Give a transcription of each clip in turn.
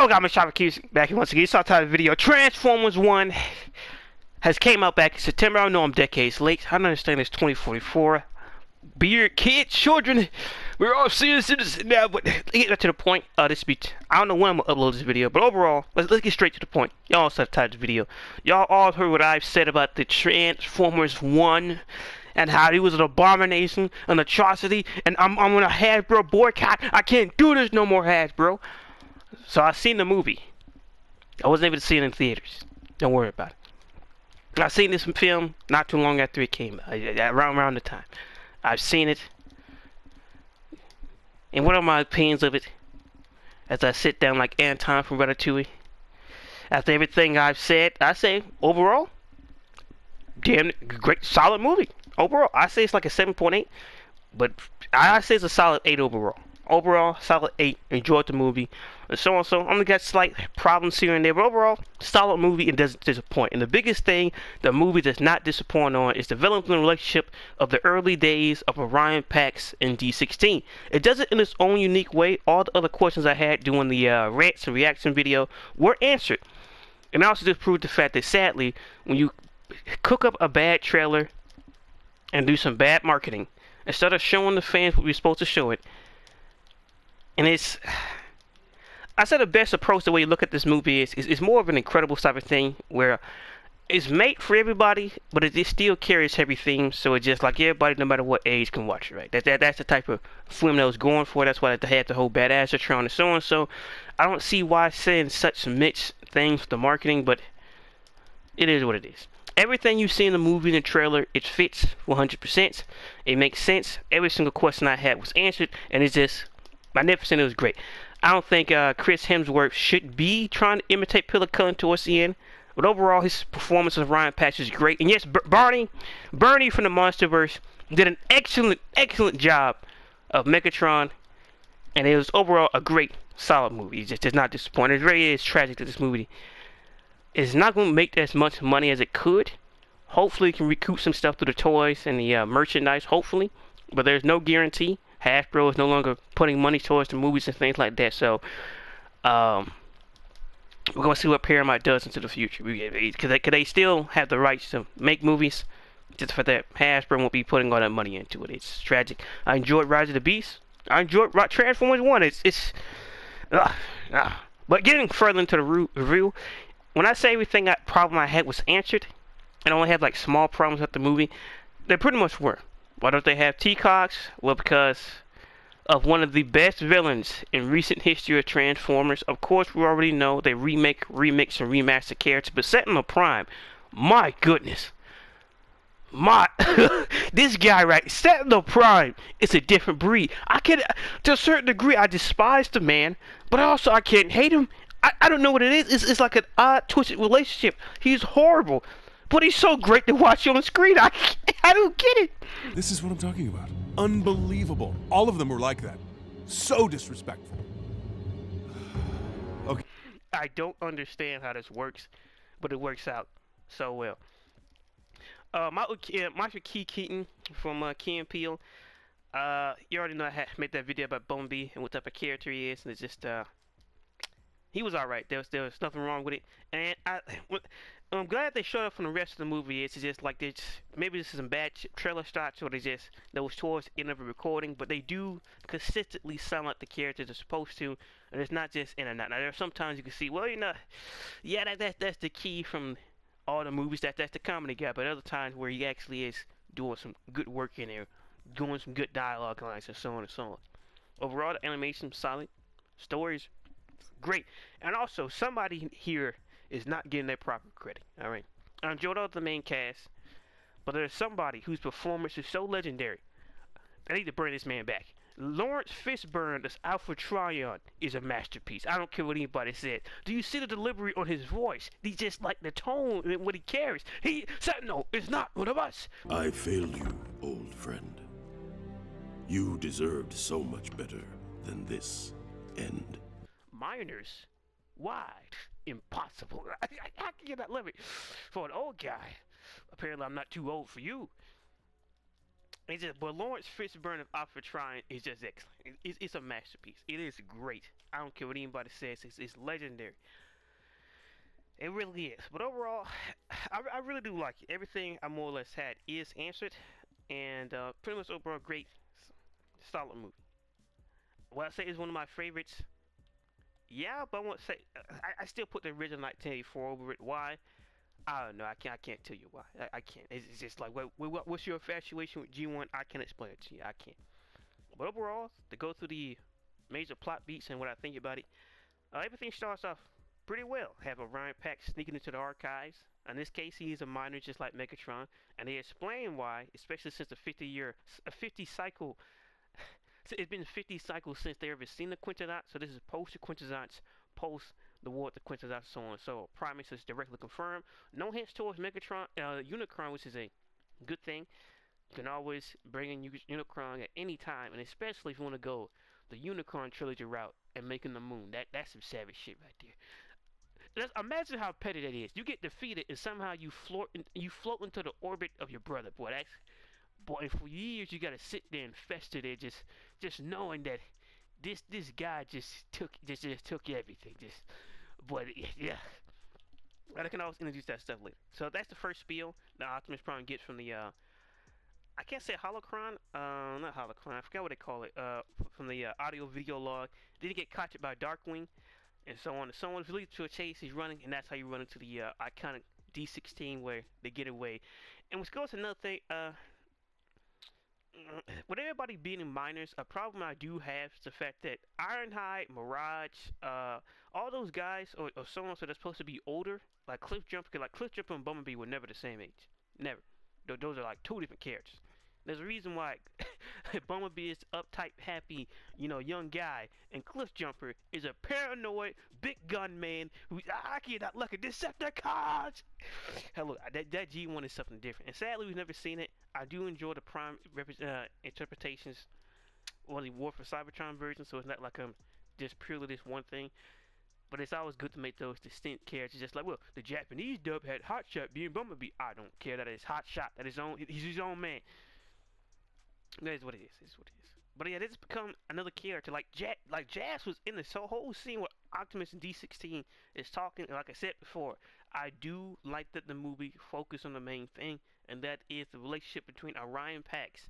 Yo, got my shopper keys back here once again. You saw the title of the video. Transformers 1 has came out back in September. I know I'm decades late. I understand it's 2044. Beard, kids, children, we're all serious citizens now, but let's get to the point. This speech. I don't know when I'm gonna upload this video, but overall, let's get straight to the point. Y'all saw the title of the video. Y'all all heard what I've said about the Transformers 1 and how it was an abomination, an atrocity, and I'm on a Hasbro boycott. I can't do this no more, Hasbro. So I seen the movie. I wasn't able to see it in theaters. Don't worry about it. I seen this film not too long after it came out, around the time. I've seen it. And what are my opinions of it? As I sit down like Anton from Ratatouille. After everything I've said, I say overall, damn great, solid movie. Overall, I say it's like a 7.8, but I say it's a solid 8 overall. Overall, solid 8. Enjoyed the movie, and so on. So I'm gonna get slight problems here and there, but overall, solid movie and doesn't disappoint. And the biggest thing the movie does not disappoint on is developing the relationship of the early days of Orion Pax and D16. It does it in its own unique way. All the other questions I had during the rants and reaction video were answered, and I also just proved the fact that sadly, when you cook up a bad trailer and do some bad marketing, instead of showing the fans what we're supposed to show it. And it's, I said the best approach, the way you look at this movie is more of an incredible type of thing where it's made for everybody, but it still carries heavy themes, so it's just like everybody, no matter what age, can watch it, right? That's the type of film that was going for. That's why they had the whole badass tron and so on. So I don't see why saying such mixed things for the marketing, but it is what it is. Everything you see in the movie and the trailer, it fits 100%. It makes sense. Every single question I had was answered, and it's just magnificent. It was great. I don't think Chris Hemsworth should be trying to imitate Peter Cullen towards the end, but overall his performance of Ryan Patch is great. And yes, Bernie from the Monsterverse did an excellent job of Megatron, and it was overall a great, solid movie. It just does not disappoint. It really is tragic that this movie is not going to make as much money as it could. Hopefully it can recoup some stuff through the toys and the merchandise, hopefully, but there's no guarantee. Hasbro is no longer putting money towards the movies and things like that, so we're gonna see what Paramount does into the future. Because they still have the rights to make movies, just for that Hasbro won't be putting all that money into it. It's tragic. I enjoyed Rise of the Beast. I enjoyed Transformers 1. But getting further into the review, when I say everything problem I had was answered, and I only have like small problems with the movie, they pretty much were. Why don't they have T-Cox? Well, because of one of the best villains in recent history of Transformers. Of course, we already know they remix, and remaster characters, but Sentinel Prime, my goodness. This guy, right, Sentinel Prime, is a different breed. To a certain degree, I despise the man, but also I can't hate him. I don't know what it is. It's like an odd, twisted relationship. He's horrible. But he's so great to watch on the screen. I don't get it. This is what I'm talking about. Unbelievable. All of them were like that. So disrespectful. Okay. I don't understand how this works, but it works out so well. Michael Keaton from Key and Peele. You already know I made that video about Bumblebee and what type of character he is, and it's just he was alright. There was nothing wrong with it, and I'm glad they showed up from the rest of the movie. It's just like maybe this is some bad trailer shots, or that was towards the end of the recording, but they do consistently sound like the characters are supposed to, and it's not just in and out. Now there are sometimes you can see, well, that's the key from all the movies. That's the comedy guy, but other times where he actually is doing some good work in there, doing some good dialogue lines and so on and so on. Overall, the animation solid, stories great, and also somebody here is not getting their proper credit. Alright, I enjoyed all the main cast, but there's somebody whose performance is so legendary. I need to bring this man back. Lawrence Fishburne as Alpha Trion is a masterpiece. I don't care what anybody said. Do you see the delivery on his voice? He just like the tone and what he carries. Sentinel is not one of us. I failed you, old friend. You deserved so much better than this end. Minors? Why? Impossible. How can you not love it? For an old guy. Apparently I'm not too old for you. It's just, but Lawrence Fishburne of Alpha Trine is just excellent. It's a masterpiece. It is great. I don't care what anybody says. It's legendary. It really is. But overall, I really do like it. Everything I more or less had is answered, and pretty much overall great, solid movie. What I say is one of my favorites. Yeah, but I won't say I still put the original 1984 over it. Why? I don't know. I can't tell you why. I can't. It's just like what's your infatuation with G1? I can't explain it to you. I can't. But overall, to go through the major plot beats and what I think about it, everything starts off pretty well. Have Orion Pax sneaking into the archives. In this case, he is a minor just like Megatron, and they explain why, especially since a 50 cycle. So it's been 50 cycles since they ever seen the Quintessence, so this is post the Quintessence, post the war with the Quintessence, so on. So Primus is directly confirmed. No hints towards Megatron, Unicron, which is a good thing. You can always bring in Unicron at any time, and especially if you want to go the Unicron trilogy route and making the moon. That's some savage shit right there. Imagine how petty that is. You get defeated and somehow you float into the orbit of your brother. Boy, for years you gotta sit there and fester there, just knowing that this guy just took everything. But yeah, I can always introduce that stuff later. So that's the first spiel that Optimus Prime gets from the I can't say holocron, not holocron. I forgot what they call it. From the audio video log. Did he get captured by Darkwing, and so on and so on. If he leads to a chase, he's running, and that's how you run into the iconic D16 where they get away. And which goes to another thing. With everybody being minors, a problem I do have is the fact that Ironhide, Mirage, all those guys or so on, so they're supposed to be older, like Cliff Jumper, and Bumblebee were never the same age. Never. Those are like two different characters. There's a reason why Bumblebee is uptight, happy, young guy, and Cliff Jumper is a paranoid, big gun man who I cannot look at Decepticons. Hello, that G1 is something different, and sadly we've never seen it. I do enjoy the Prime interpretations, or the War for Cybertron version, so it's not like I'm just purely this one thing. But it's always good to make those distinct characters. Just like, well, the Japanese dub had Hotshot being Bumblebee. I don't care. That is Hotshot. That is he's his own man. That is what it is. It's what it is. But yeah, this has become another character. Like Jazz was in this whole scene where Optimus and D16 is talking. Like I said before, I do like that the movie focused on the main thing, and that is the relationship between Orion Pax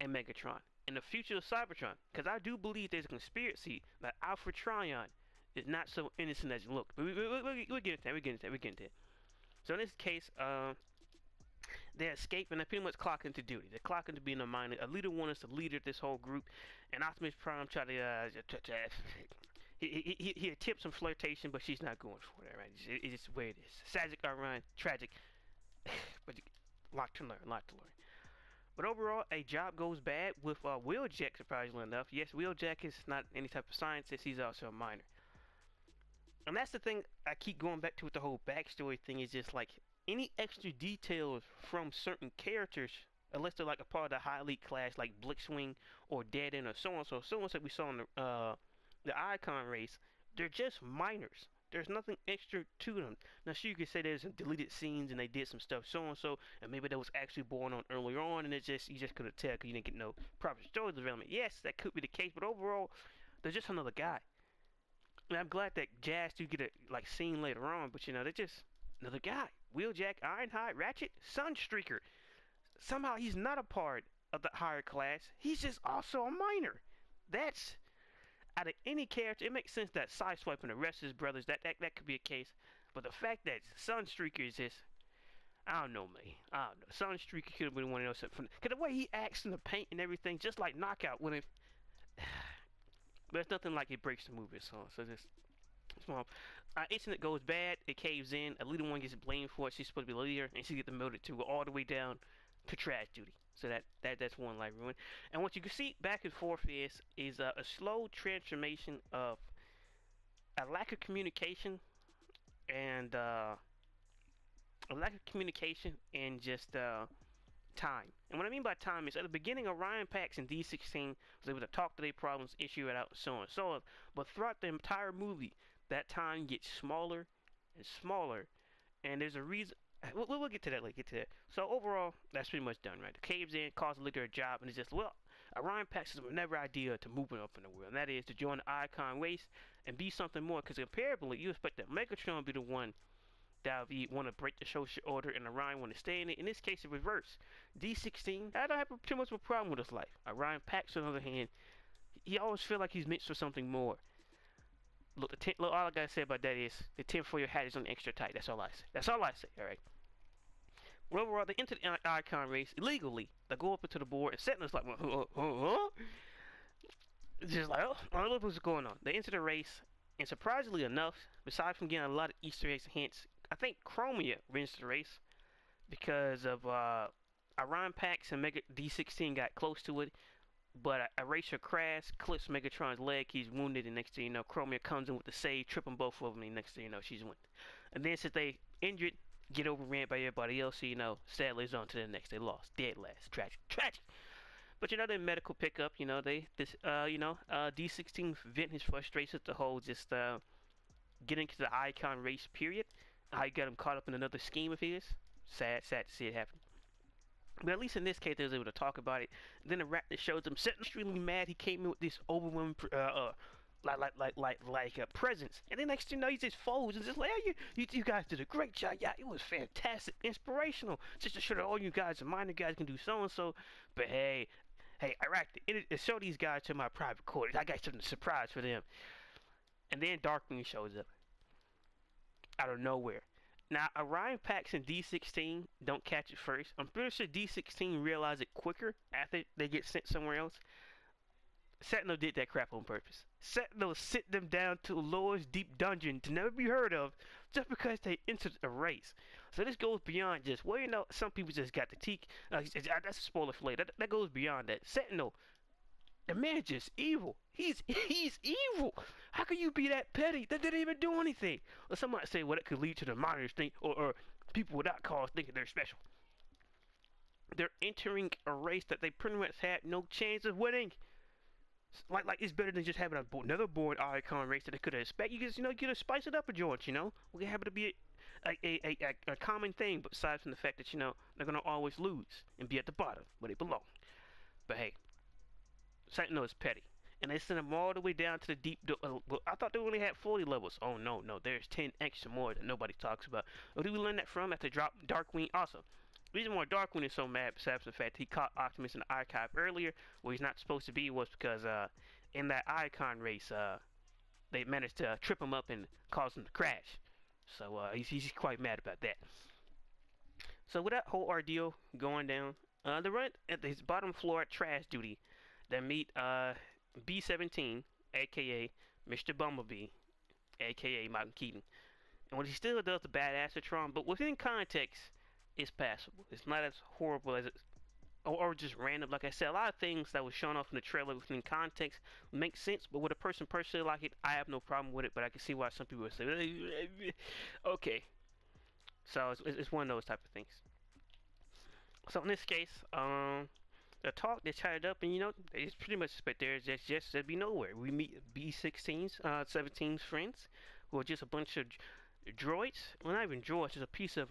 and Megatron and the future of Cybertron. Because I do believe there's a conspiracy that Alpha Trion is not so innocent as it looks. But we'll get into that. So in this case, they escape and they pretty much clock into duty. They clock into being a minor. A leader one is the leader of this whole group, and Optimus Prime try to he attempts some flirtation, but she's not going for it. Right? It's just where it is. Tragic, Orion, tragic, but lot to learn. But overall, a job goes bad with Wheeljack, surprisingly enough. Yes, Wheeljack is not any type of scientist. He's also a minor. And that's the thing I keep going back to with the whole backstory thing, is just like any extra details from certain characters, unless they're like a part of the high elite class like Blitzwing or Dead End or so on that we saw in the Icon race, they're just minors. There's nothing extra to them. Now sure, you could say there's some deleted scenes and they did some stuff so and maybe that was actually born on earlier on, and you just couldn't tell because you didn't get no proper story development. Yes, that could be the case, but overall, they're just another guy. And I'm glad that Jazz do get a scene later on, but they're just another guy. Wheeljack, Ironhide, Ratchet, Sunstreaker. Somehow he's not a part of the higher class. He's just also a minor. That's, out of any character, it makes sense that Sideswipe and the rest of his brothers, that could be a case. But the fact that Sunstreaker is just, I don't know, man. I don't know. Sunstreaker could have been one of those. Because the way he acts in the paint and everything, just like Knockout, when it... But it's nothing like it breaks the movie, so just small. Incident goes bad, it caves in, a leader one gets blamed for it, she's supposed to be the leader, and she gets demoted to all the way down to trash duty. So that's one life ruin. And what you can see back and forth is a slow transformation of a lack of communication and just time. And what I mean by time is at the beginning, Orion Pax and D16 was able to talk to their problems, issue it out, so on and so on. But throughout the entire movie, that time gets smaller and smaller. And there's a reason. We'll get to that later. Get to that. So overall, that's pretty much done, right? The caves in, calls the leader a job, and it's just, well, Orion Pax is another idea to moving up in the world, and that is to join the Icon race and be something more. Because comparably, you expect that Megatron be the one that would want to break the social order, and Orion want to stay in it. In this case, it's reverse. D16, I don't have too much of a problem with his life. Orion Pax, on the other hand, he always feel like he's meant for something more. Look, all I gotta say about that is the tinfoil hat is on extra tight. That's all I say. That's all I say. All right. Well, overall, they enter the Icon race illegally. They go up into the board, and Sentinel's like, huh? Just like, oh, I don't know what's going on. They enter the race, and surprisingly enough, besides from getting a lot of Easter eggs and hints, I think Chromia wins the race because of Orion Pax and Mega D16 got close to it. But a racer crash, clips Megatron's leg, he's wounded, and next thing you know, Chromia comes in with the save, tripping both of them, and next thing you know, she's won. And then since they injured, get overran by everybody else, so you know, sadly it's on to the next. They lost. Dead last. Tragic. Tragic. But you know, their medical pickup, you know, D16 vent his frustrations the whole just getting to the Icon race period. How you got him caught up in another scheme of his. Sad to see it happen. But at least in this case, they was able to talk about it. Then the Raptor shows him sitting extremely mad. He came in with this overwhelming, presence. And then next thing you know, he's just folds and just like, yeah, you guys did a great job. Yeah, it was fantastic, inspirational. Just to show that all you guys, the minor guys, can do so and so. But hey, Iraq, it show these guys to my private quarters. I got something surprise for them. And then Darkwing shows up out of nowhere. Now, Orion Pax and D16 don't catch it first. I'm pretty sure D16 realize it quicker after they get sent somewhere else. Sentinel did that crap on purpose. Sentinel sent them down to the lowest deep dungeon to never be heard of just because they entered a race. So this goes beyond just, well, you know, some people just got the teak. That's a spoiler for later. That goes beyond that. Sentinel, the man's just evil. He's evil. How can you be that petty? That didn't even do anything. Or some might say, well, that could lead to the minors think, or people without cause thinking they're special. They're entering a race that they pretty much had no chance of winning. Like it's better than just having another board Icon race that they could have expected. You just, you know, you gotta spice it up a joint, you know. We happen to be a common thing, but aside from the fact that, you know, they're gonna always lose and be at the bottom where they belong. But hey, Sentinel is petty. And they sent them all the way down to the deep. Well, I thought they only had 40 levels. Oh no, there's 10 extra more that nobody talks about. Where do we learn that from? After drop Darkwing. Also, the reason why Darkwing is so mad, besides the fact he caught Optimus in the archive earlier, where he's not supposed to be, was because in that Icon race, they managed to trip him up and cause him to crash. So he's quite mad about that. So with that whole ordeal going down, they run at his bottom floor at trash duty. They meet B-17, aka Mr. Bumblebee, aka Michael Keaton. And what he still does the badass Tron, but within context, it's passable. It's not as horrible as it, or just random. Like I said, a lot of things that was shown off in the trailer within context make sense, but with a person personally like it, I have no problem with it, but I can see why some people would say, okay. So it's one of those type of things. So in this case, the talk, they chatted up, and you know, they just pretty much expect there's just to be nowhere. We meet B16's 17's friends, who are just a bunch of droids. Well, not even droids, just a piece of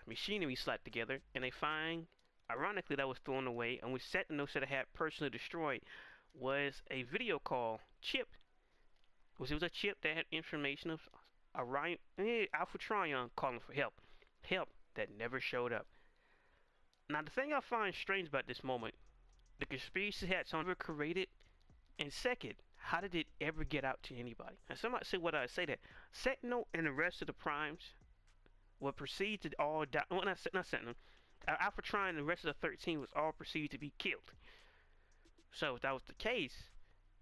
machinery slapped together, and they find, ironically, that was thrown away, and which Sentinel should have had personally destroyed, was a video call chip. It was a chip that had information of Orion, Alpha Trion calling for help that never showed up. Now, the thing I find strange about this moment, the conspiracy had someone created, and second, how did it ever get out to anybody? And some might say, what I say that Sentinel and the rest of the primes were perceived to all die. Well, not Sentinel. Alpha Trion and the rest of the 13 was all perceived to be killed. So if that was the case,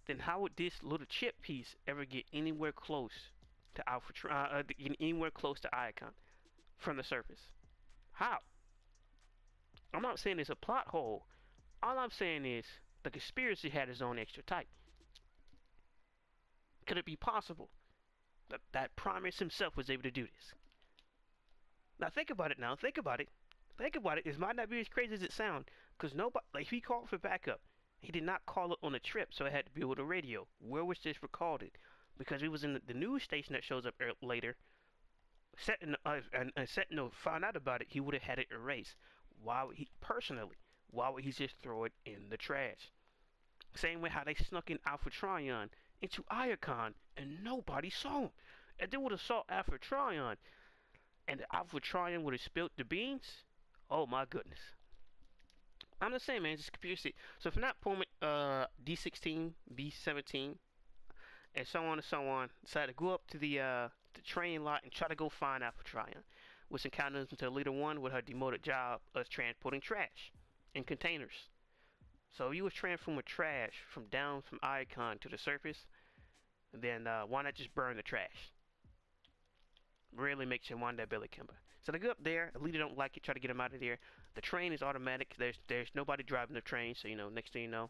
then how would this little chip piece ever get anywhere close to Alpha Trion, anywhere close to Icon from the surface? How? I'm not saying it's a plot hole. All I'm saying is the conspiracy had its own extra type. Could it be possible that Primus himself was able to do this? Now think about it. Think about it. It might not be as crazy as it sounds, because nobody, like, he called for backup. He did not call it on a trip, so it had to be with a radio. Where was this recorded? Because it was in the news station that shows up later. Sentinel found out about it, he would have had it erased. Why would he personally? Why would he just throw it in the trash? Same way how they snuck in Alpha Trion into Iacon and nobody saw him. If they would have saw Alpha Trion and the Alpha Trion would have spilled the beans, oh my goodness. I'm just saying, man, it's a conspiracy. So from that point, D16, B17, and so on and so on, decided to go up to the train lot and try to go find Alpha Trion, which encounters until Leader 1 with her demoted job of transporting trash in containers. So you was transferring trash from down from Icon to the surface, then why not just burn the trash? Really makes you want that Billy Kimber. So they go up there, the leader don't like it, try to get him out of there. The train is automatic, there's nobody driving the train, so you know, next thing you know,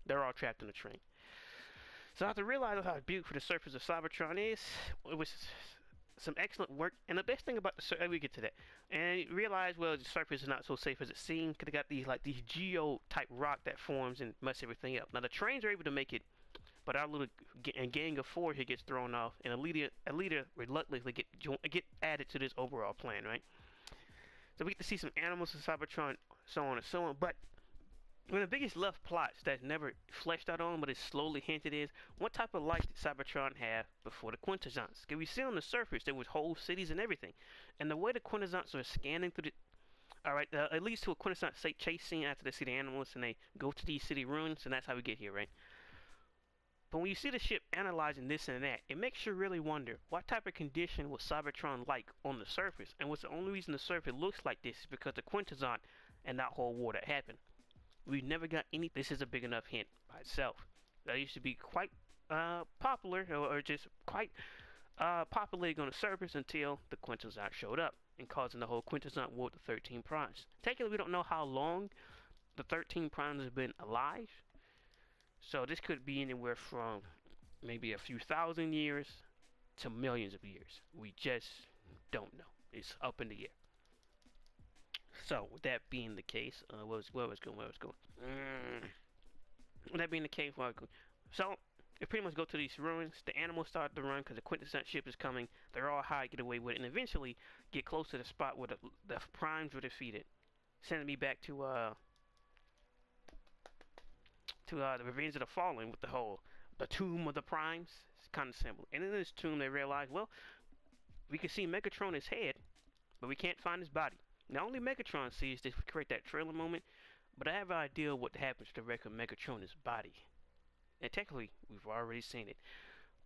they're all trapped in the train. So I have to realize how beautiful the surface of Cybertron is. It was some excellent work, and the best thing about the surface, we get to that, and realize, well, the surface is not so safe as it seems, because they got these geo type rock that forms and mess everything up. Now the trains are able to make it, but our little gang of 4 here gets thrown off, and a leader reluctantly get added to this overall plan, right? So we get to see some animals in Cybertron, so on and so on. But one of the biggest left plots that's never fleshed out on, but is slowly hinted, is what type of life did Cybertron have before the Quintessence? Because we see on the surface there was whole cities and everything, and the way the Quintessence are scanning through the alright, it leads to a Quintessence chase scene after they see the animals and they go to these city ruins, and that's how we get here, right? But when you see the ship analyzing this and that, it makes you really wonder, what type of condition was Cybertron like on the surface? And what's the only reason the surface looks like this is because the Quintessence and that whole war that happened. We've never got any. This is a big enough hint by itself. That used to be quite popular, or just quite populated on the surface until the Quintessence showed up and causing the whole Quintessence war with the 13 Primes. Technically, we don't know how long the 13 Primes have been alive, so this could be anywhere from maybe a few thousand years to millions of years. We just don't know. It's up in the air. So, with that being the case, where was going? With that being the case, so they pretty much go to these ruins. The animals start to run because the Quintessence ship is coming. They're all high, get away with it, and eventually get close to the spot where the Primes were defeated, sending me back to the Revenge of the Fallen with the Tomb of the Primes. It's kind of simple. And in this tomb, they realize, well, we can see Megatron's head, but we can't find his body. Now, only Megatron sees this to create that trailer moment, but I have an idea of what happens to the record Megatron's body. And technically, we've already seen it.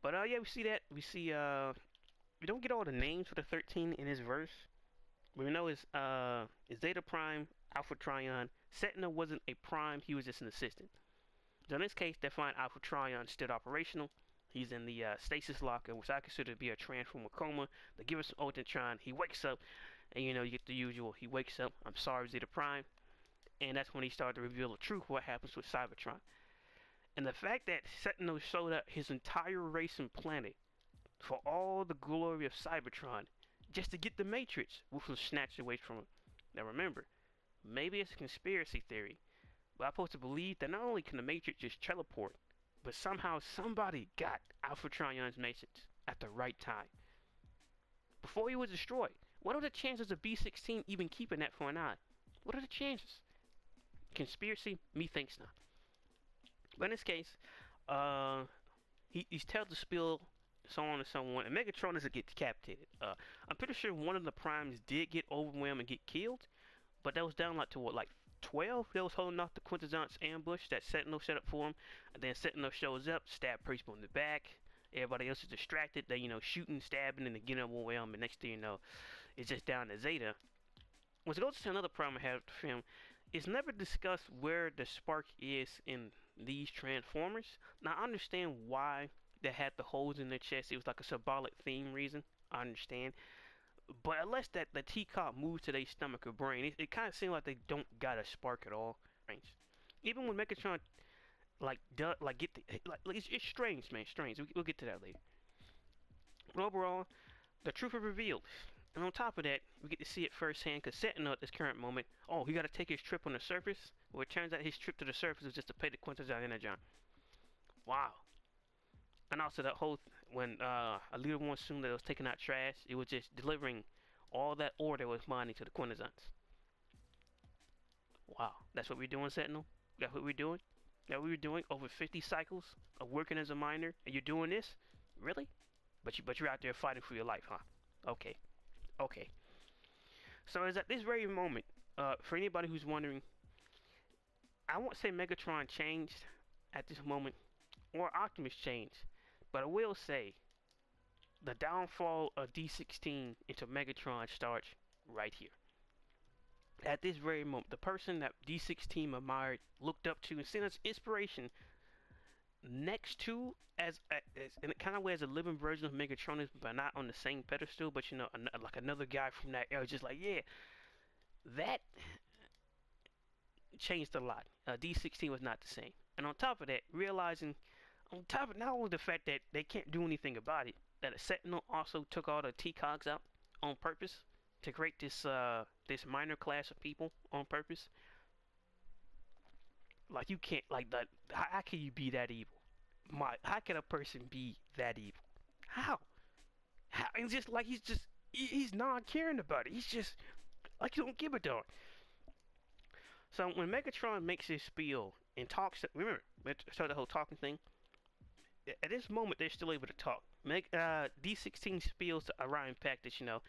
But yeah, we see that. We see we don't get all the names for the 13 in this verse. We know it's Zeta Prime, Alpha Trion. Sentinel wasn't a prime, he was just an assistant. So in this case, they find Alpha Trion still operational. He's in the stasis locker, which I consider to be a transformer coma. They give us an Ultratron. He wakes up, and you know, you get the usual. He wakes up, I'm sorry, Zeta Prime. And that's when he started to reveal the truth, what happens with Cybertron. And the fact that Sentinel showed up his entire race and planet for all the glory of Cybertron, just to get the Matrix, which was snatched away from him. Now remember, maybe it's a conspiracy theory, but I'm supposed to believe that not only can the Matrix just teleport, but somehow somebody got Alpha Trion's Matrix at the right time, before he was destroyed. What are the chances of B16 even keeping that for an eye? What are the chances? Conspiracy? Me thinks not. But in this case, he's told to spill, so on and so on, and Megatron doesn't get decapitated. I'm pretty sure one of the Primes did get overwhelmed and get killed, but that was down like to what, like 12? That was holding off the Quintessence ambush that Sentinel set up for him. And then Sentinel shows up, stab people in the back. Everybody else is distracted. They, you know, shooting, stabbing, and then getting overwhelmed. And next thing you know, it's just down to Zeta. Which goes to another problem I have with the film. It's never discussed where the spark is in these Transformers. Now, I understand why they had the holes in their chest. It was like a symbolic theme reason. I understand. But unless that the teacup moves to their stomach or brain, it kind of seems like they don't got a spark at all. Even when Megatron, it's strange, man, strange. We'll get to that later. But overall, the truth is revealed. And on top of that, we get to see it firsthand, because Sentinel at this current moment, oh, he got to take his trip on the surface. Well, it turns out his trip to the surface was just to pay the Quintessence Energon. Wow. And also that whole, when a leader once assumed that it was taking out trash, it was just delivering all that ore that was mining to the Quintessence. Wow, that's what we're doing, Sentinel? That's what we're doing? That we were doing over 50 cycles of working as a miner, and you're doing this? Really? But you're out there fighting for your life, huh? Okay, okay. So it's at this very moment, for anybody who's wondering, I won't say Megatron changed at this moment, or Optimus changed, but I will say the downfall of D16 into Megatron starts right here. At this very moment, the person that D16 admired, looked up to, and seen as inspiration next to as in a kind of way as a living version of Megatron, but not on the same pedestal, but you know, like another guy from that era, just like, yeah, that changed a lot. D16 was not the same. And on top of that, realizing, on top of not only the fact that they can't do anything about it, that a Sentinel also took all the T-Cogs out on purpose to create this minor class of people on purpose. Like, you can't, like, that. How can you be that evil? How can a person be that evil? How? How? And just like he's non-caring about it. He's just like, you don't give a darn. So when Megatron makes his spiel and talks, remember, so the whole talking thing. At this moment, they're still able to talk. D16 spills to Orion Pack that, you know,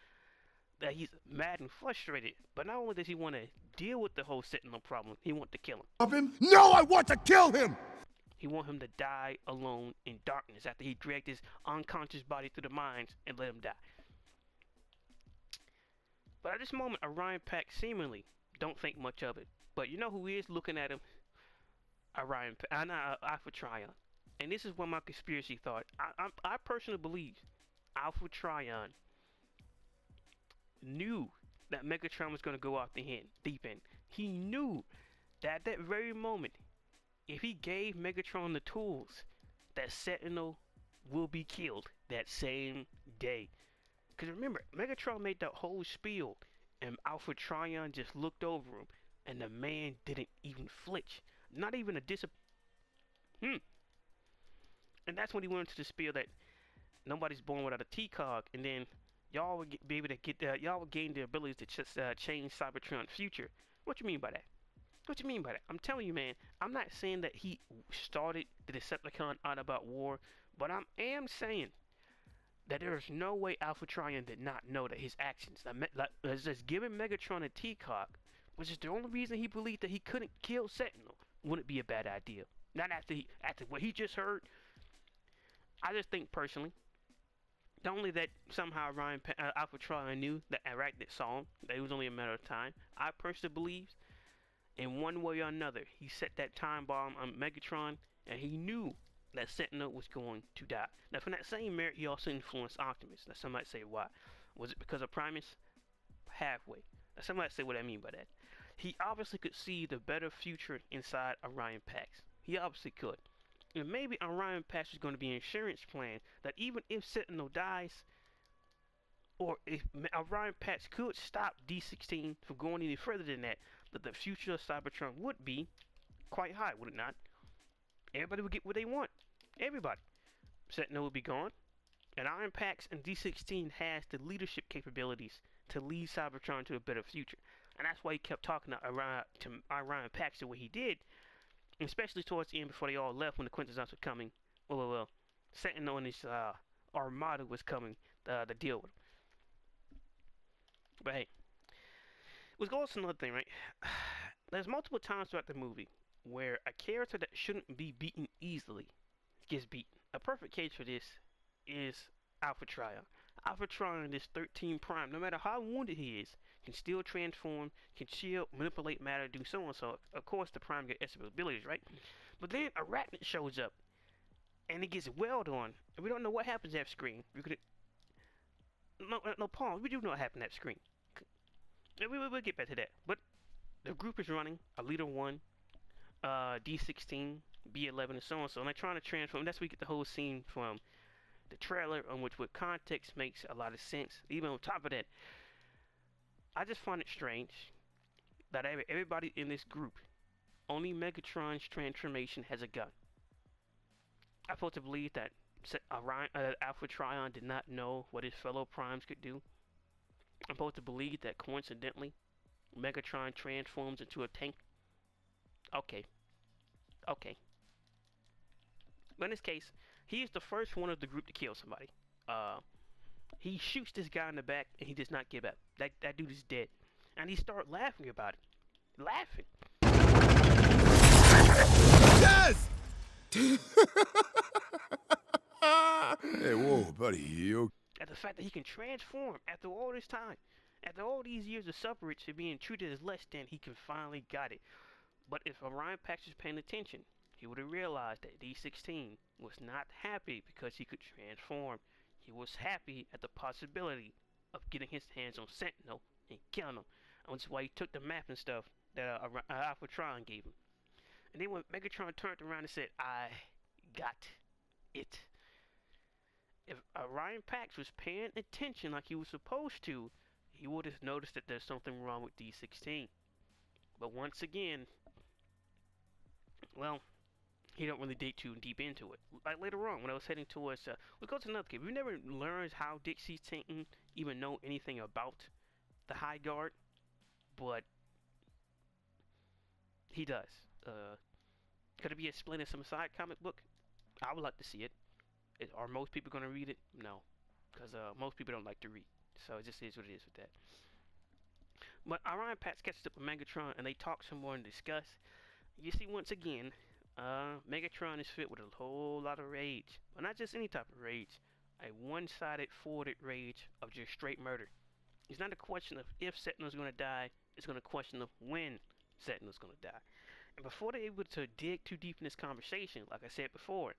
that he's mad and frustrated. But not only does he want to deal with the whole Sentinel problem, he wants to kill him. Of him? No, I want to kill him! He wants him to die alone in darkness after he dragged his unconscious body through the mines and let him die. But at this moment, Orion Pack seemingly don't think much of it. But you know who is looking at him? Orion Pack, Alpha Trion. And this is what my conspiracy thought. I personally believe Alpha Trion knew that Megatron was going to go off the deep end. He knew that at that very moment, if he gave Megatron the tools, that Sentinel will be killed that same day. Because remember, Megatron made that whole spiel, and Alpha Trion just looked over him, and the man didn't even flinch. Not even a And that's when he went into the spiel that nobody's born without a T-Cog, and then y'all would be able to get y'all would gain the ability to just change Cybertron's future. What you mean by that? What you mean by that? I'm telling you, man. I'm not saying that he started the Decepticon Autobot war, but I am saying that there is no way Alpha Trion did not know that his actions, just giving Megatron a T-Cog, which is the only reason he believed that he couldn't kill Sentinel, wouldn't be a bad idea. Not after what he just heard. I just think personally, not only that somehow Alpha Trion knew that Arachnid saw him, that it was only a matter of time. I personally believe, in one way or another, he set that time bomb on Megatron, and he knew that Sentinel was going to die. Now, from that same merit, he also influenced Optimus. Now, some might say, why? Was it because of Primus? Halfway. Now, some might say what I mean by that. He obviously could see the better future inside Orion Pax. He obviously could. And maybe Orion Pax is going to be an insurance plan that even if Sentinel dies, or if Orion Pax could stop D16 from going any further than that, that the future of Cybertron would be quite high, would it not? Everybody would get what they want. Everybody. Sentinel would be gone. And Iron Pax and D16 has the leadership capabilities to lead Cybertron to a better future. And that's why he kept talking to Orion Pax the way he did. Especially towards the end before they all left when the Quintessence were coming. Well, Sentinel and his Armada was coming to deal with him. But hey. Which goes to another thing, right? There's multiple times throughout the movie where a character that shouldn't be beaten easily gets beaten. A perfect case for this is Alpha Trion. Alpha Trion, this 13 Prime, no matter how wounded he is, can still transform, can shield, manipulate matter, do so and so. Of course, the Prime get extra abilities, right? But then Arachnid shows up, and it gets welled on, and we don't know what happens off screen. No, pause. We do know what happened off screen. We'll get back to that. But the group is running. A leader 1, D16, B11, and so on. So they're trying to transform. That's where we get the whole scene from the trailer, on which with context makes a lot of sense. Even on top of that, I just find it strange that everybody in this group, only Megatron's transformation has a gun. I felt to believe that Alpha Trion did not know what his fellow Primes could do. I'm supposed to believe that coincidentally, Megatron transforms into a tank. Okay, okay. But in this case, he is the first one of the group to kill somebody. He shoots this guy in the back, and he does not give up. That dude is dead, and he started laughing about it, laughing. Yes! Hey, whoa, buddy, you? At the fact that he can transform after all this time, after all these years of suffrage and being treated as less than, he can finally got it. But if Orion Pax was paying attention, he would have realized that D16 was not happy because he could transform. He was happy at the possibility of getting his hands on Sentinel and killing him. And that's why he took the map and stuff that Alpha Trion gave him. And then when Megatron turned around and said, "I got it." If Orion Pax was paying attention like he was supposed to, he would have noticed that there's something wrong with D16. But once again, well, he don't really dig too deep into it. Like later on, when I was heading towards, we go to another kid. We never learned how Dixie Tinton even know anything about the High Guard, but he does. Could it be explained in some side comic book? I would like to see it. Are most people going to read it? No, because most people don't like to read. So it just is what it is with that. But Orion Pax catches up with Megatron, and they talk some more and discuss. You see, once again, Megatron is filled with a whole lot of rage. But not just any type of rage. A one-sided, forwarded rage of just straight murder. It's not a question of if Sentinel's going to die. It's going to question of when Sentinel's going to die. And before they're able to dig too deep in this conversation, like I said before,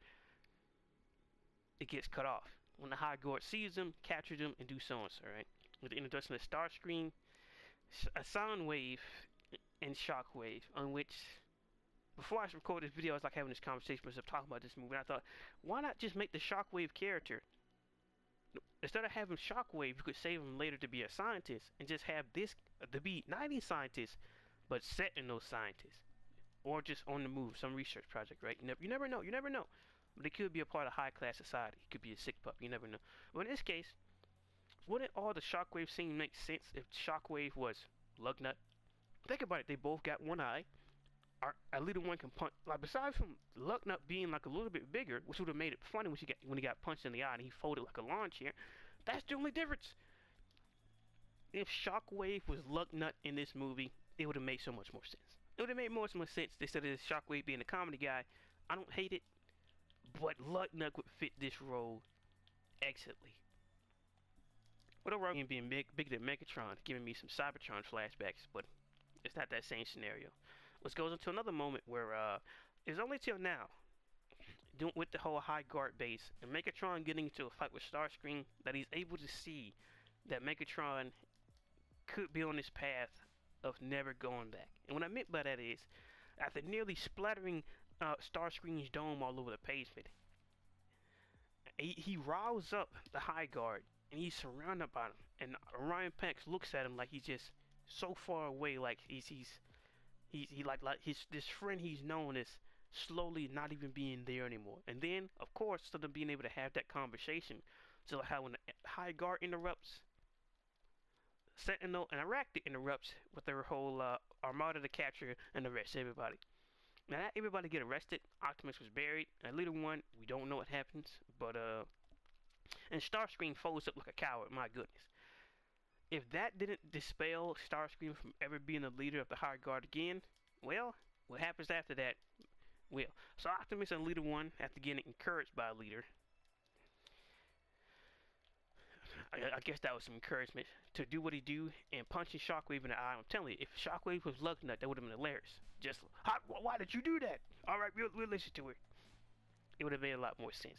it gets cut off. When the High Guard sees them, captures them, and do so and so, right? With the introduction of Starscream, a sound wave, and shockwave, on which, before I recorded this video, I was like having this conversation with myself talking about this movie, and I thought, why not just make the shockwave character? Instead of having Shockwave, you could save him later to be a scientist, and just have this to be not any scientist, but Sentinel scientist, or just on the move, some research project, right? You never know. You never know. But it could be a part of high-class society. It could be a sick pup. You never know. But in this case, wouldn't all the Shockwave scene make sense if Shockwave was Lugnut? Think about it. They both got one eye. A little one can punch. Like, besides from Lugnut being like a little bit bigger, which would have made it funny when he got punched in the eye and he folded like a lawn chair. That's the only difference. If Shockwave was Lugnut in this movie, it would have made so much more sense. It would have made more sense instead of Shockwave being a comedy guy. I don't hate it. But Lugnut would fit this role excellently. With overall being bigger than Megatron, giving me some Cybertron flashbacks, but it's not that same scenario. Which goes into another moment where it's only till now, with the whole High Guard base, and Megatron getting into a fight with Starscream, that he's able to see that Megatron could be on this path of never going back. And what I meant by that is, after nearly splattering Starscream's dome all over the pavement, he riles up the High Guard, and he's surrounded by them. And Orion Pax looks at him like he's just so far away, like he's this friend he's known is slowly not even being there anymore. And then, of course, instead of being able to have that conversation, so how when the High Guard interrupts, Sentinel and Arachne interrupts with their whole armada to capture and arrest everybody. Now, not everybody get arrested. Optimus was buried. A little one, we don't know what happens, but and Starscream folds up like a coward. My goodness. If that didn't dispel Starscream from ever being the leader of the High Guard again, well, what happens after that? Well, so Optimus and Leader One, after getting encouraged by a leader, I guess that was some encouragement to do what he do and punching Shockwave in the eye. I'm telling you, if Shockwave was Lugnut, that would have been hilarious. Just, why did you do that? All right, we'll listen to it. It would have made a lot more sense.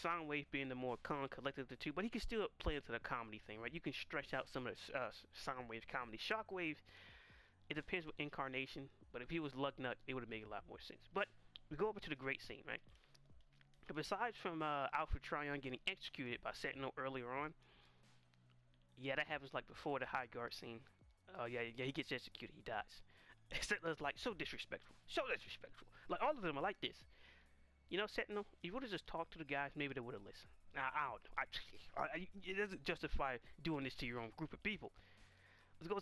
Soundwave being the more calm, collected of the two, but he can still play into the comedy thing, right? You can stretch out some of the Soundwave comedy. Shockwave, it depends what incarnation, but if he was Lugnut, it would have made a lot more sense. But we go over to the great scene, right? Besides from Alpha Trion getting executed by Sentinel earlier on, yeah, that happens like before the High Guard scene. Oh yeah, he gets executed, he dies. Sentinel's like so disrespectful, like all of them are like this. You know, Sentinel, if you would have just talked to the guys, maybe they would have listened. Now, I don't know. It doesn't justify doing this to your own group of people. Let's go.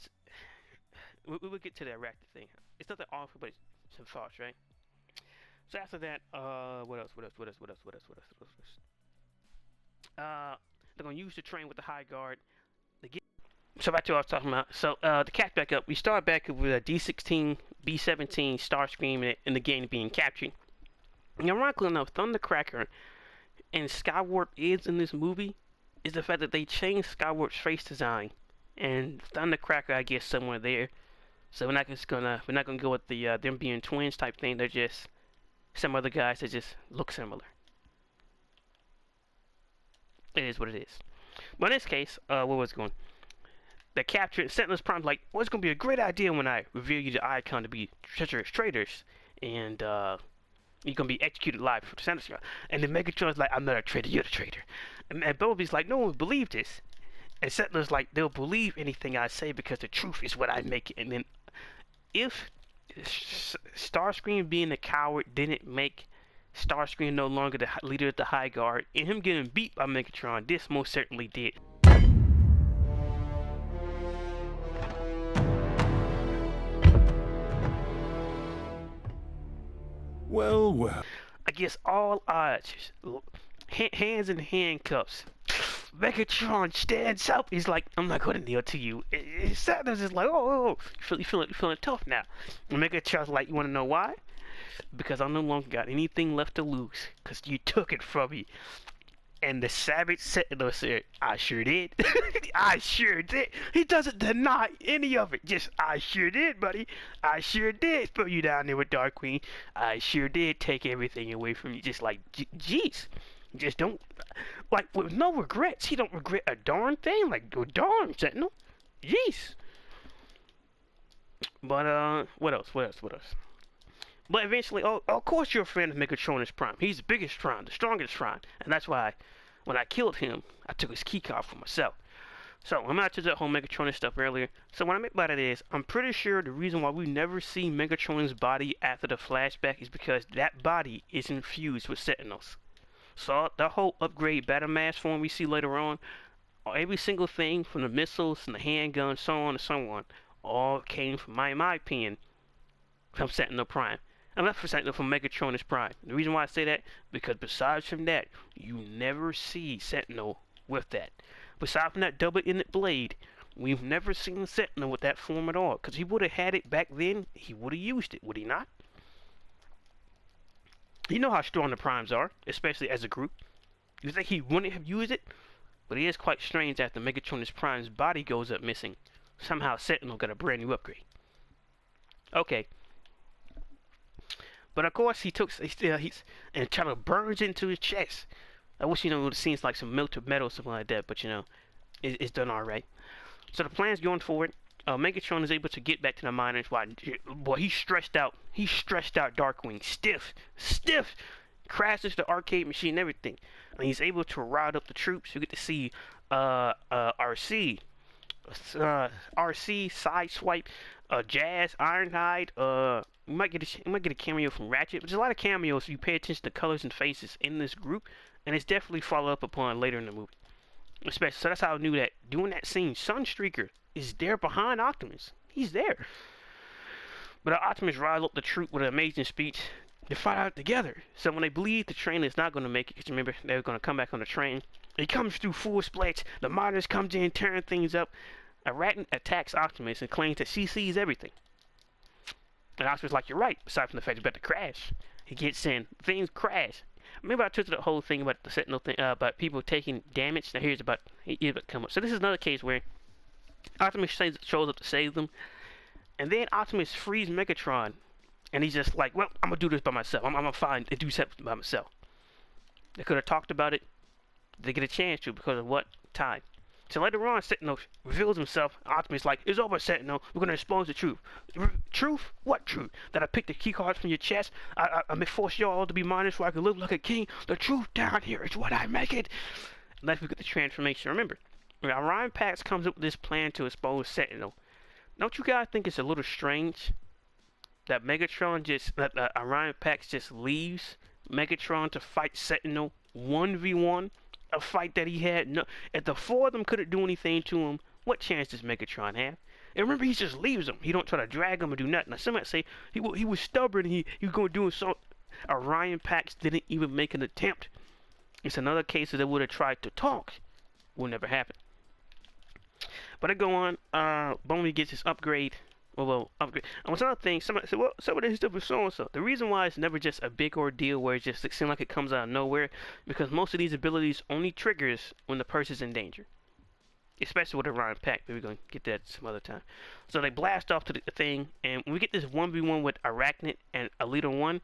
We will get to that reactor thing. It's nothing awful, but it's some thoughts, right? So after that, what else? They're gonna use the train with the high guard. So back to what I was talking about. So to catch back up, we start back with a D-16, B-17 Starscream in the game being captured. And ironically enough, Thundercracker and Skywarp is in this movie is the fact that they changed Skywarp's face design and Thundercracker, I guess, somewhere there. So we're not gonna go with the them being twins type thing. They're just some other guys that just look similar. It is what it is. But in this case, what was going? The captured Sentinel's Prime like, well, it's gonna be a great idea when I reveal you the icon to be treacherous traitors, and you're gonna be executed live for the Sentinel. And then Megatron's like, I'm not a traitor, you're the traitor. And Bumblebee's like, no one will believe this. And Sentinel's like, they'll believe anything I say because the truth is what I make it. And then if Starscream being a coward didn't make Starscream no longer the leader of the High Guard, and him getting beat by Megatron, this most certainly did. Well, well. I guess all odds, hands in handcuffs. Megatron stands up. He's like, I'm not going to kneel to you. Saturn's just like, oh, you feeling tough now. And Megatron's like, you want to know why? Because I no longer got anything left to lose. Because you took it from me. And the savage Sentinel said, I sure did. I sure did. He doesn't deny any of it. Just, I sure did, buddy. I sure did put you down there with Dark Queen. I sure did take everything away from you. Just like, jeez. Just don't, like, with no regrets. He don't regret a darn thing. Like, oh, darn, Sentinel. Jeez. But, what else? But eventually, oh, of course you're a fan of Megatronus Prime. He's the biggest Prime, the strongest Prime. And that's why, when I killed him, I took his key card for myself. So, I'm not to that whole Megatronus stuff earlier. So what I meant by that is, I'm pretty sure the reason why we never see Megatron's body after the flashback is because that body is infused with Sentinels. So, the whole upgrade battle mass form we see later on, every single thing from the missiles and the handguns, so on and so on, all came from, in my opinion, from Sentinel Prime. I'm not for Sentinel, from Megatronus Prime. The reason why I say that, because besides from that, you never see Sentinel with that. Besides from that double-ended blade, we've never seen Sentinel with that form at all. Because he would have had it back then, he would have used it, would he not? You know how strong the Primes are, especially as a group. You think he wouldn't have used it? But it is quite strange after Megatronus Prime's body goes up missing. Somehow Sentinel got a brand new upgrade. Okay. But of course he's and kind of burns into his chest. I wish, you know, it seems like some melted metal or something like that, but you know, it's done alright. So the plan's going forward. Megatron is able to get back to the miners. Boy, he's stretched out. He's stretched out Darkwing. Stiff. Crashes the arcade machine and everything. And he's able to ride up the troops. You get to see RC, Sideswipe, Jazz, Ironhide. You might get a cameo from Ratchet. But there's a lot of cameos if you pay attention to colors and faces in this group, and it's definitely followed up upon later in the movie. Especially, so that's how I knew that doing that scene, Sunstreaker is there behind Optimus. He's there. But Optimus rides up the troop with an amazing speech. They fight out together. So when they believe the train is not going to make it, because remember, they're going to come back on the train. He comes through full splats. The miners comes in, tearing things up. Aratin attacks Optimus and claims that she sees everything. And Optimus is like, you're right, aside from the fact you're about to crash. He gets in, things crash. Remember I told you the whole thing about the Sentinel thing, about people taking damage? Now here's about to come up. So this is another case where Optimus shows up to save them. And then Optimus frees Megatron. And he's just like, well, I'm going to do this by myself. I'm going to find and do something by myself. They could have talked about it. They get a chance to because of what? Time. So later on, Sentinel reveals himself. Optimus like, it's over, Sentinel. We're going to expose the truth. Truth? What truth? That I picked the key cards from your chest? I may force you all to be miners so I can live like a king? The truth down here is what I make it. And let's look at the transformation. Remember, Orion Pax comes up with this plan to expose Sentinel. Don't you guys think it's a little strange that Megatron that Orion Pax just leaves Megatron to fight Sentinel 1v1, a fight that he had no. If the four of them couldn't do anything to him, what chance does Megatron have? And remember, he just leaves him. He don't try to drag him or do nothing. Now, some might say he was stubborn. He was going to do so. Orion Pax didn't even make an attempt. It's another case that they would have tried to talk. Will never happen. But I go on. Boney gets his upgrade. Well, upgrade. And what's another thing? Somebody said, well, some of this stuff is so and so. The reason why it's never just a big ordeal where it seems like it comes out of nowhere, because most of these abilities only triggers when the person's in danger. Especially with Orion Pack, but we're going to get that some other time. So they blast off to the thing, and when we get this 1v1 with Arachnid and Alita 1,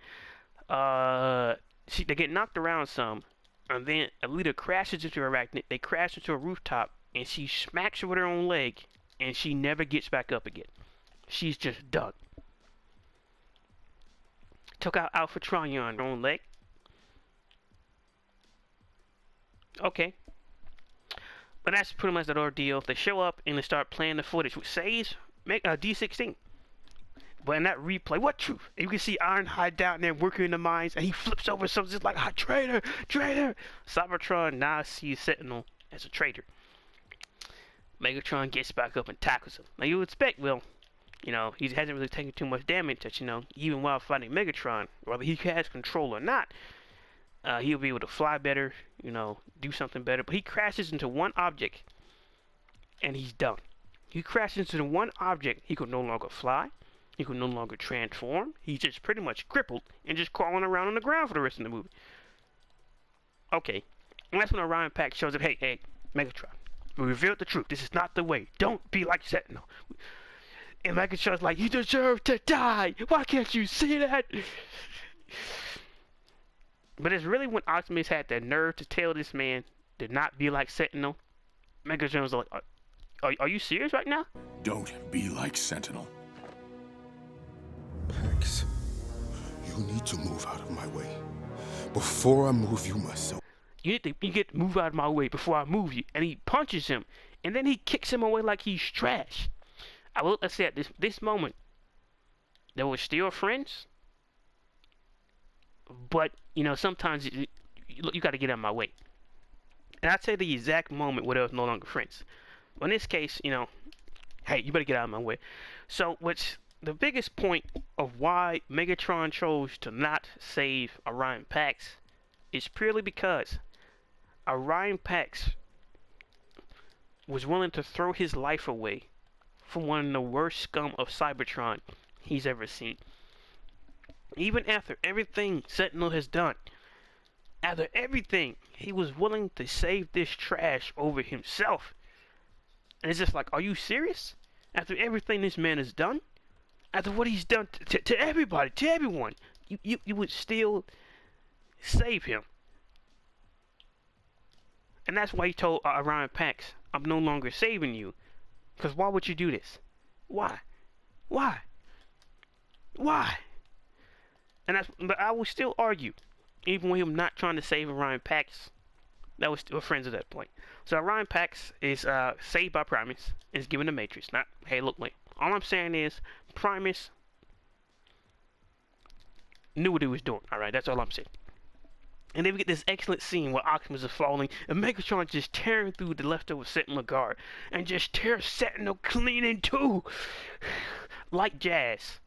they get knocked around some, and then Alita crashes into Arachnid, they crash into a rooftop, and she smacks her with her own leg, and she never gets back up again. She's just done. Took out Alpha Trion, her own leg. Okay. But that's pretty much that ordeal. They show up and they start playing the footage, which says make a D16. But in that replay, what truth? And you can see Ironhide down there working in the mines, and he flips over something just like, ah, traitor, traitor. Cybertron now sees Sentinel as a traitor. Megatron gets back up and tackles him. Now you would expect, well, you know, he hasn't really taken too much damage, that, you know, even while fighting Megatron, whether he has control or not, he'll be able to fly better, you know, do something better. But he crashes into one object, and he's done. He crashes into one object, he could no longer fly, he could no longer transform. He's just pretty much crippled and just crawling around on the ground for the rest of the movie. Okay, and that's when Orion Pack shows up. Hey, Megatron, we revealed the truth. This is not the way. Don't be like Sentinel. And Megatron's like, you deserve to die. Why can't you see that? But it's really when Optimus had the nerve to tell this man to not be like Sentinel. Megatron's like, are you serious right now? Don't be like Sentinel. Pax, you need to move out of my way. Before I move you myself. You get to move out of my way before I move you. And he punches him. And then he kicks him away like he's trash. Let's say at this moment, they were still friends. But, you know, sometimes you got to get out of my way. And I'd say the exact moment where they were no longer friends. But in this case, you know, hey, you better get out of my way. So, what's the biggest point of why Megatron chose to not save Orion Pax is purely because Orion Pax was willing to throw his life away for one of the worst scum of Cybertron he's ever seen. Even after everything Sentinel has done, after everything, he was willing to save this trash over himself. And it's just like, are you serious? After everything this man has done, after what he's done to everybody, to everyone, you would still save him. And that's why he told Orion Pax, I'm no longer saving you. Because why would you do this? Why? Why? Why? But I will still argue, even with him not trying to save Orion Pax, that was still friends at that point. So Orion Pax is saved by Primus and is given the Matrix. Not, hey, look, wait. All I'm saying is, Primus knew what he was doing. Alright, that's all I'm saying. And then we get this excellent scene where Optimus is falling, and Megatron just tearing through the leftover Sentinel guard, and just tears Sentinel clean in two, like Jazz,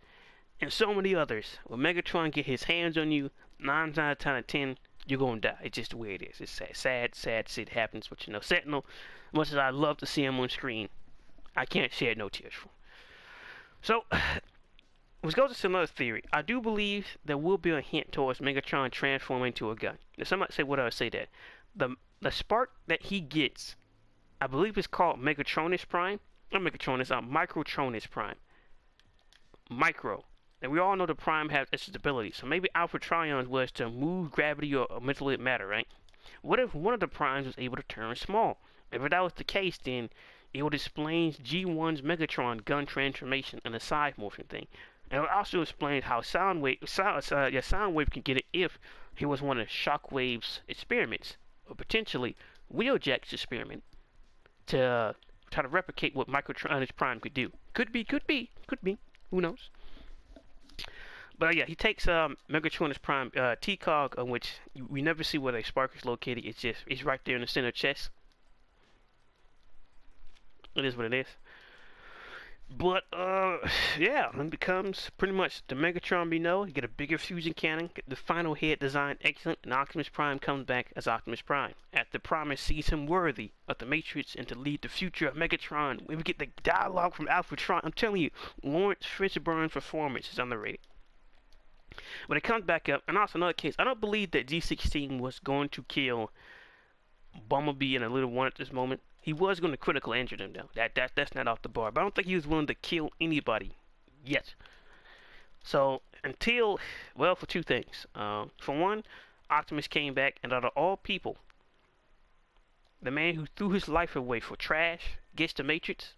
and so many others. When Megatron get his hands on you, 9 times out of 10, you're gonna die. It's just the way it is. It's sad shit happens. But you know, Sentinel, much as I love to see him on screen, I can't shed no tears for him. So, let's go to another theory. I do believe there will be a hint towards Megatron transforming into a gun. Now, some might say, what do I say that? The spark that he gets, I believe it's called Megatronus Prime. Not Megatronus, Microtronus Prime. Micro. And we all know the Prime has its ability. So maybe Alpha Trion was to move gravity or manipulate matter, right? What if one of the Primes was able to turn small? If that was the case, then it would explain G1's Megatron gun transformation and the side morphing thing. And it also explains how Soundwave can get it if he was one of Shockwave's experiments, or potentially Wheeljack's experiment, to try to replicate what Microtronus Prime could do. Could be. Who knows? But yeah, he takes Megatron's prime T-Cog, on which we never see where the spark is located. It's right there in the center chest. It is what it is. But yeah, it becomes pretty much the Megatron we know. You get a bigger fusion cannon, get the final head design excellent, and Optimus Prime comes back as Optimus Prime. After Primus sees him worthy of the Matrix and to lead the future of Megatron, we get the dialogue from Alpha Tron. I'm telling you, Lawrence Fishburne's performance is underrated. When it comes back up, and also another case, I don't believe that G16 was going to kill Bumblebee and a little one at this moment. He was going to critical injure them though. That's not off the bar. But I don't think he was willing to kill anybody yet. So until, well, for two things. For one, Optimus came back, and out of all people, the man who threw his life away for trash gets the Matrix.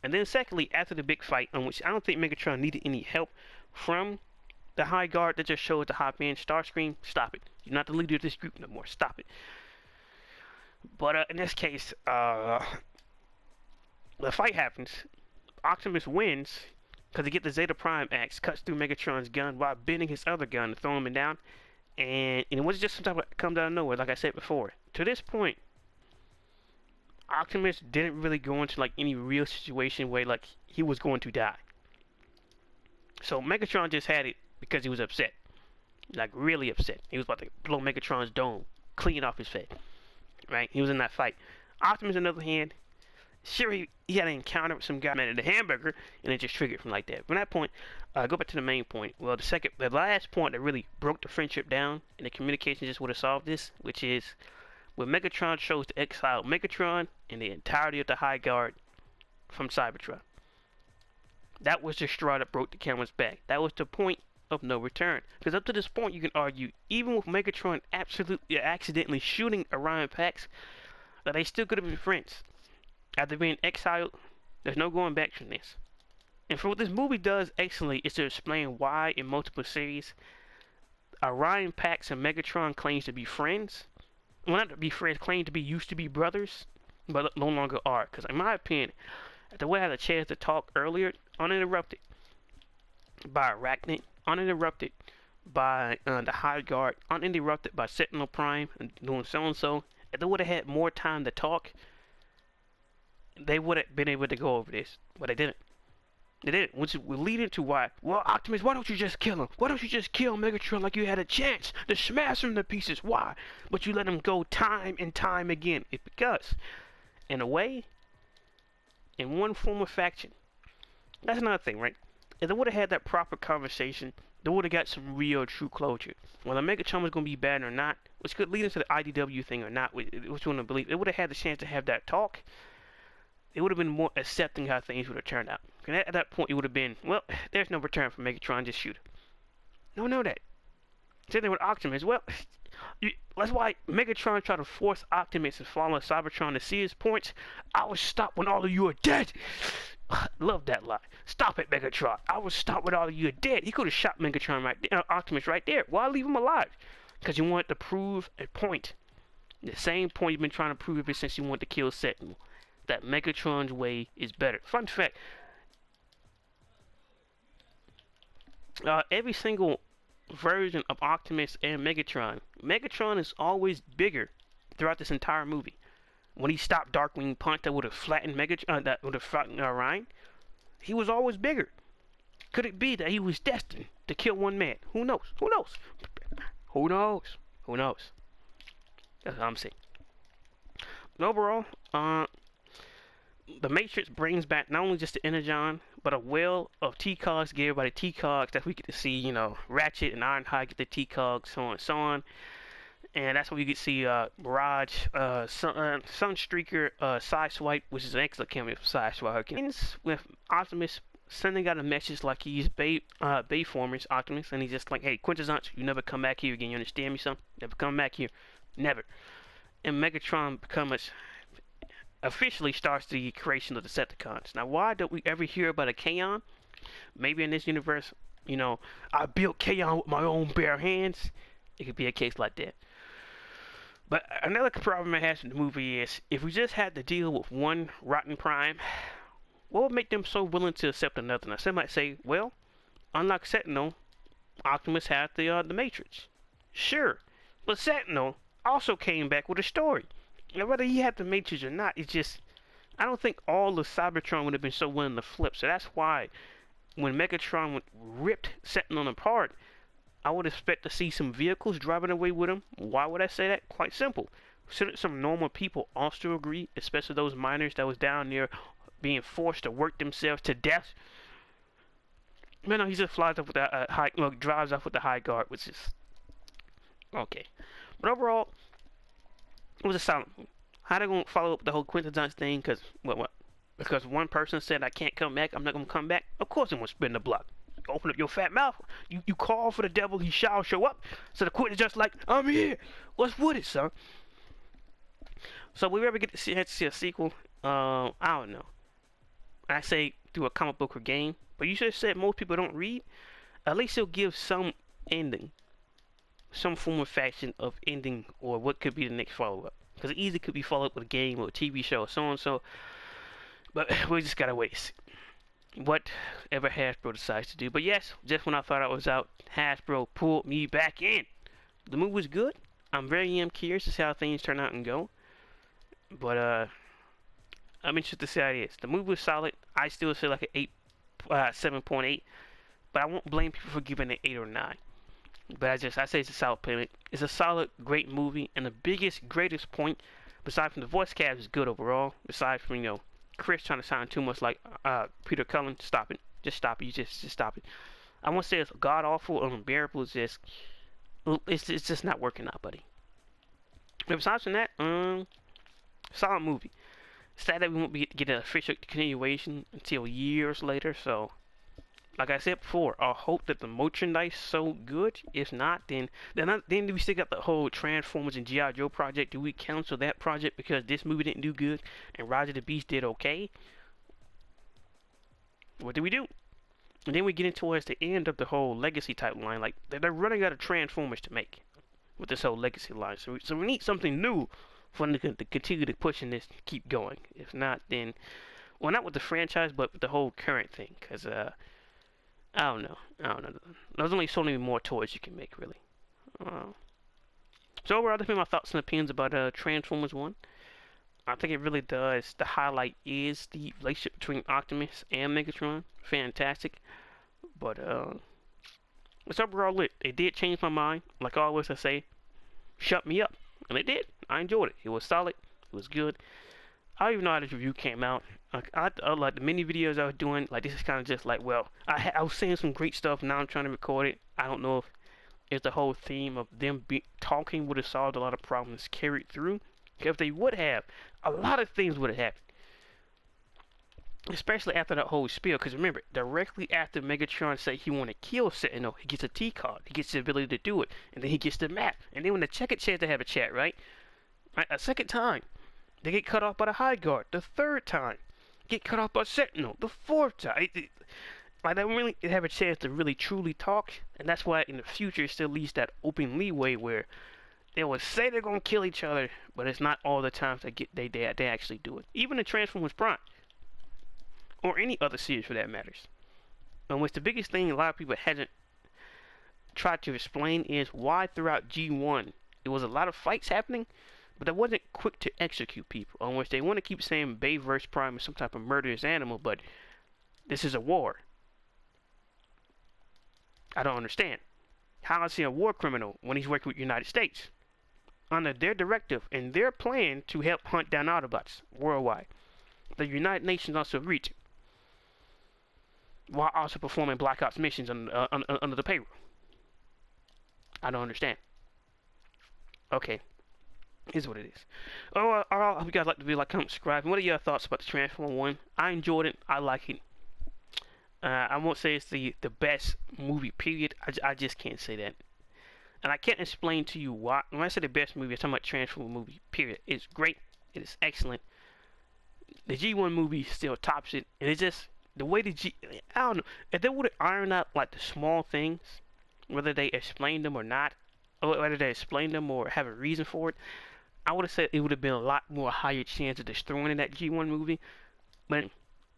And then secondly, after the big fight, on which I don't think Megatron needed any help from the High Guard that just showed the hop in Starscream, stop it. You're not the leader of this group no more. Stop it. But in this case, the fight happens. Optimus wins because he gets the Zeta Prime axe, cuts through Megatron's gun while bending his other gun to throw him down. And it wasn't just something that comes out of nowhere, like I said before. To this point, Optimus didn't really go into like any real situation where like he was going to die. So Megatron just had it because he was upset, like really upset. He was about to blow Megatron's dome clean off his face. Right, he was in that fight. Optimus, on the other hand, sure he had an encounter with some guy man at a hamburger, and it just triggered from like that. From that point, go back to the main point. Well, the last point that really broke the friendship down, and the communication just would have solved this, which is when Megatron chose to exile Megatron and the entirety of the High Guard from Cybertron. That was the straw that broke the camel's back. That was the point of no return. Because up to this point, you can argue, even with Megatron absolutely accidentally shooting Orion Pax, that they still could have been friends. After being exiled, there's no going back from this. And for what this movie does excellently is to explain why in multiple series, Orion Pax and Megatron claims to be friends. Well, not to be friends, claim to be used to be brothers, but no longer are. Because in my opinion, the way I had a chance to talk earlier, uninterrupted by Arachnid, uninterrupted by the High Guard, uninterrupted by Sentinel Prime and doing so-and-so, if they would have had more time to talk, they would have been able to go over this. But they didn't. They didn't, which will lead into why. Well, Optimus, why don't you just kill him? Why don't you just kill Megatron like you had a chance to smash him to pieces? Why? But you let him go time and time again. It's because, in a way, in one form of faction, that's another thing, right? If they would have had that proper conversation, they would have got some real true closure. Whether Megatron was going to be bad or not, which could lead into the IDW thing or not, which you want to believe, they would have had the chance to have that talk. It would have been more accepting how things would have turned out. And at that point, it would have been, well, there's no return for Megatron, just shoot him. No, know that. Same thing with Optimus. Well, that's why Megatron tried to force Optimus and follow Cybertron to see his points. I will stop when all of you are dead. Love that line. Stop it, Megatron. I will stop when all of you are dead. He could have shot Megatron right there, Optimus right there. Why leave him alive? Because you wanted to prove a point. The same point you've been trying to prove ever since you wanted to kill Sentinel. That Megatron's way is better. Fun fact. Every single version of Optimus and Megatron is always bigger throughout this entire movie. When he stopped Darkwing Punch that would have flattened that would have flattened Orion, he was always bigger. Could it be that he was destined to kill one man? Who knows? Who knows? Who knows? Who knows? That's what I'm saying. Overall, the Matrix brings back not only just the Energon, but a well of T-Cogs, gave everybody T-Cogs that we get to see, you know, Ratchet and Ironhide get the T-Cogs, so on and so on. And that's where you get to see Mirage, Sunstreaker, Sideswipe, which is an excellent cameo for Sideswipe. Ends with Optimus sending out a message like he's Bayformers, Optimus, and he's just like, hey, Quintessence, you never come back here again, you understand me, son? Never come back here. Never. And Megatron becomes officially starts the creation of the Decepticons. Now, why don't we ever hear about a Kaon? Maybe in this universe, you know, I built Kaon with my own bare hands. It could be a case like that. But another problem it has in the movie is, if we just had to deal with one rotten prime, what would make them so willing to accept another? Now, some might say, well, unlike Sentinel, Optimus had the Matrix. Sure. But Sentinel also came back with a story. Now, whether he had the Matrix or not, it's just, I don't think all of Cybertron would have been so willing to flip. So that's why when Megatron ripped Sentinel apart, I would expect to see some vehicles driving away with him. Why would I say that? Quite simple. Shouldn't some normal people also agree, especially those miners that was down there being forced to work themselves to death? Man, no, he just flies up with the drives off with the high guard, which is okay. But overall, it was a solid move. How they gonna follow up the whole Quintessence thing? Cause what? Because one person said I can't come back, I'm not gonna come back. Of course, they won't spin the block. Open up your fat mouth. You call for the devil, he shall show up. So the Quintessence like, I'm here. What's with it, son? So we ever get to see a sequel? I don't know. I say through a comic book or game, but you should have said most people don't read. At least it'll give some ending, some form of fashion of ending, or what could be the next follow-up. Because it easily could be followed up with a game or a TV show or so and so. But we just gotta wait to see whatever Hasbro decides to do. But yes, just when I thought I was out, Hasbro pulled me back in. The movie was good. I'm very curious to see how things turn out and go. But I'm interested to see how it is. The movie was solid. I still say like an 7.8. But I won't blame people for giving it 8 or 9. But I say it's a solid payment. It's a solid, great movie. And the greatest point, besides from the voice cast, is good overall. Besides from, Chris trying to sound too much like Peter Cullen. Stop it. Just stop it. You just stop it. I won't say it's god-awful or unbearable. It's just not working out, buddy. But besides from that, solid movie. Sad that we won't get an official continuation until years later. So, like I said before, I hope that the merchandise so good. If not, then we still got the whole Transformers and G.I. Joe project. Do we cancel that project because this movie didn't do good and Rise of the Beast did okay? What do we do? And then we get into towards the end of the whole legacy type line. Like they're running out of Transformers to make with this whole legacy line. So we need something new for them to continue to push and this keep going. If not, then not with the franchise, but with the whole current thing. Because I don't know. There's only so many more toys you can make, really. So overall, that's been my thoughts and opinions about Transformers 1. I think it really does. The highlight is the relationship between Optimus and Megatron. Fantastic. But it's overall lit. It did change my mind. Like always I say, shut me up. And it did. I enjoyed it. It was solid. It was good. I don't even know how this review came out. I like the mini videos I was doing. Like this is kind of just like, well, I was saying some great stuff. Now I'm trying to record it. I don't know if it's the whole theme of them talking would have solved a lot of problems carried through. If they would have, a lot of things would have happened. Especially after that whole spiel. Because remember, directly after Megatron said he want to kill Sentinel, he gets a T-card. He gets the ability to do it. And then he gets the map. And then when they check it, chance to have a chat, right? A second time. They get cut off by the High Guard. The third time. Get cut off by Sentinel. The fourth time. Like, they really have a chance to really truly talk. And that's why in the future it still leaves that open leeway where they will say they're going to kill each other, but it's not all the times they actually do it. Even in Transformers Prime. Or any other series for that matters. And what's the biggest thing a lot of people hasn't tried to explain is why throughout G1 there was a lot of fights happening, but they wasn't quick to execute people. On which they want to keep saying Bay vs. Prime is some type of murderous animal, but this is a war. I don't understand. How is he a war criminal when he's working with the United States? Under their directive and their plan to help hunt down Autobots worldwide. The United Nations also agreed to. While also performing Black Ops missions under the payroll. I don't understand. Okay. Here's what it is. Oh, I hope you guys like the video, like, comment, subscribe. And what are your thoughts about the Transformer 1? I enjoyed it. I like it. I won't say it's the best movie, period. I just can't say that. And I can't explain to you why. When I say the best movie, I'm talking about Transformer movie, period. It's great. It is excellent. The G1 movie still tops it. And it's just, the way I don't know. If they would have ironed out, like, the small things, whether they explained them or not, or whether they explained them or have a reason for it, I would have said it would have been a lot more higher chance of destroying in that G1 movie. But,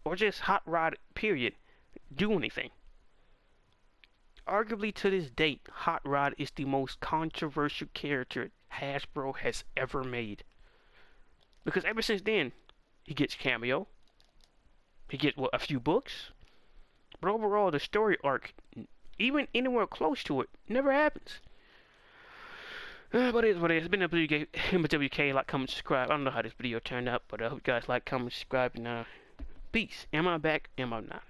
or just Hot Rod, period. Do anything. arguably to this date, Hot Rod is the most controversial character Hasbro has ever made. Because ever since then, he gets cameo, he gets a few books, but overall the story arc, even anywhere close to it, never happens. But it is what it is. It's been a WK. Like, comment, subscribe. I don't know how this video turned out, but I hope you guys like, comment, subscribe, and peace. Am I back? Am I not?